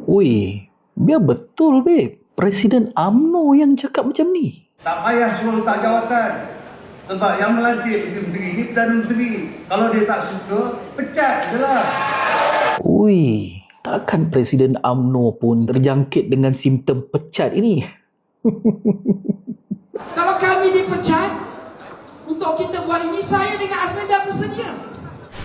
Ui, biar betul babe. Presiden UMNO yang cakap macam ni. Tak payah suruh letak jawatan. Sebab yang melantik menteri ni Perdana Menteri. Kalau dia tak suka, pecat je lah. Ui, takkan Presiden UMNO pun terjangkit dengan simptom pecat ini? Kalau kami dipecat, untuk kita buat ini, saya dengan Azman dah bersedia.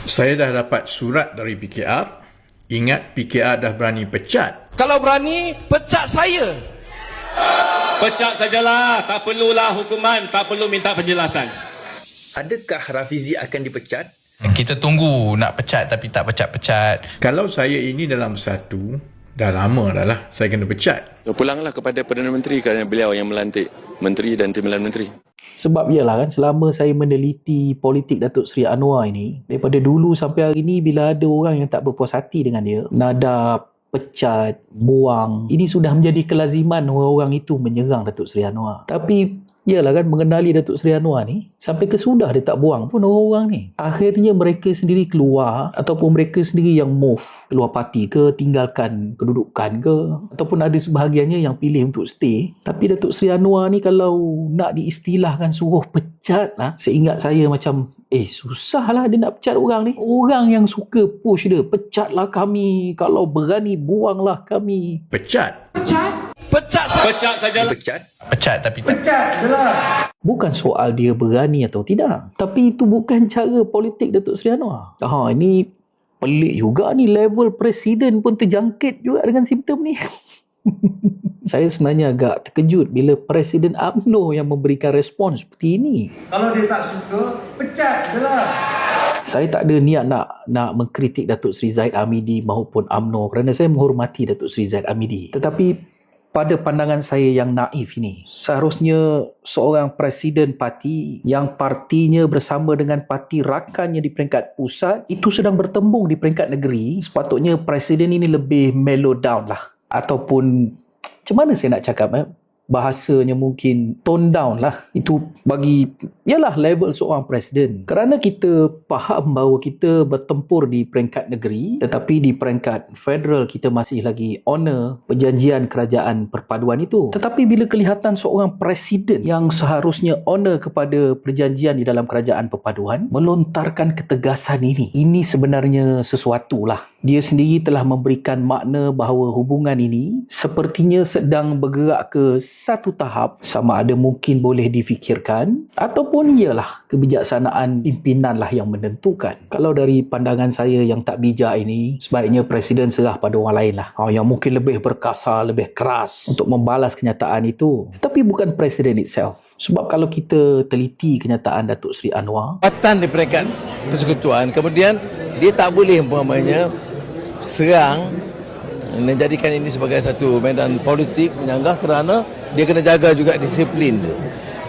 Saya dah dapat surat dari PKR. Ingat, PKR dah berani pecat. Kalau berani, pecat saya. Pecat sajalah, tak perlulah hukuman, tak perlu minta penjelasan. Adakah Rafizi akan dipecat? Kita tunggu nak pecat tapi tak pecat-pecat. Kalau saya ini dalam satu, dah lama dah lah saya kena pecat. Pulanglah kepada Perdana Menteri kerana beliau yang melantik Menteri dan Timbalan Menteri. Sebab iyalah kan, selama saya meneliti politik Datuk Seri Anwar ini, daripada dulu sampai hari ini, bila ada orang yang tak berpuas hati dengan dia, nada pecat, buang, ini sudah menjadi kelaziman orang-orang itu menyerang Datuk Seri Anwar. Tapi iyalah kan, mengenali Datuk Seri Anwar ni, sampai ke sudah dia tak buang pun orang-orang ni. Akhirnya mereka sendiri keluar, ataupun mereka sendiri yang move keluar parti ke, tinggalkan kedudukan ke, ataupun ada sebahagiannya yang pilih untuk stay. Tapi Datuk Seri Anwar ni kalau nak diistilahkan suruh pecat lah, seingat saya macam susahlah dia nak pecat orang ni. Orang yang suka push dia, pecatlah kami, kalau berani buanglah kami. Pecat? Pecat sajalah. Pecat tapi tak. Pecat je lah. Bukan soal dia berani atau tidak, tapi itu bukan cara politik Datuk Seri Anwar. Ini pelik juga ni, level presiden pun terjangkit juga dengan simptom ni. Saya sebenarnya agak terkejut bila Presiden UMNO yang memberikan respons seperti ini. Kalau dia tak suka, pecat je lah. Saya tak ada niat nak mengkritik Datuk Seri Zahid Hamidi maupun UMNO kerana saya menghormati Datuk Seri Zahid Hamidi. Tetapi pada pandangan saya yang naif ini, seharusnya seorang presiden parti yang partinya bersama dengan parti rakannya di peringkat pusat itu sedang bertembung di peringkat negeri, sepatutnya presiden ini lebih mellow down lah. Ataupun macam mana saya nak cakap, bahasanya mungkin tone down lah. Itu bagi ialah level seorang presiden. Kerana kita faham bahawa kita bertempur di peringkat negeri, tetapi di peringkat federal kita masih lagi honor perjanjian kerajaan perpaduan itu. Tetapi bila kelihatan seorang presiden yang seharusnya honor kepada perjanjian di dalam kerajaan perpaduan melontarkan ketegasan ini sebenarnya sesuatu lah. Dia sendiri telah memberikan makna bahawa hubungan ini sepertinya sedang bergerak ke satu tahap, sama ada mungkin boleh difikirkan ataupun ialah kebijaksanaan pimpinan lah yang menentukan. Kalau dari pandangan saya yang tak bijak ini, sebaiknya presiden serah pada orang lain lah, yang mungkin lebih berkasar, lebih keras untuk membalas kenyataan itu. Tapi bukan presiden itself. Sebab kalau kita teliti kenyataan Datuk Seri Anwar, Jabatan di peringkat persekutuan, kemudian dia tak boleh umpamanya serang, menjadikan ini sebagai satu medan politik menyanggah, kerana dia kena jaga juga disiplin dia.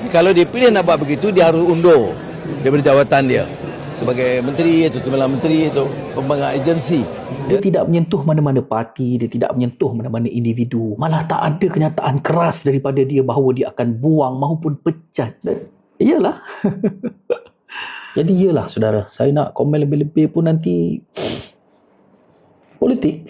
Kalau dia pilih nak buat begitu, dia harus undur daripada jawatan dia sebagai menteri atau timbalan menteri atau pembangunan agensi. Dia tidak menyentuh mana-mana parti, dia tidak menyentuh mana-mana individu. Malah tak ada kenyataan keras daripada dia bahawa dia akan buang maupun pecat. Dan iyalah. Jadi iyalah saudara, saya nak komen lebih-lebih pun nanti politik.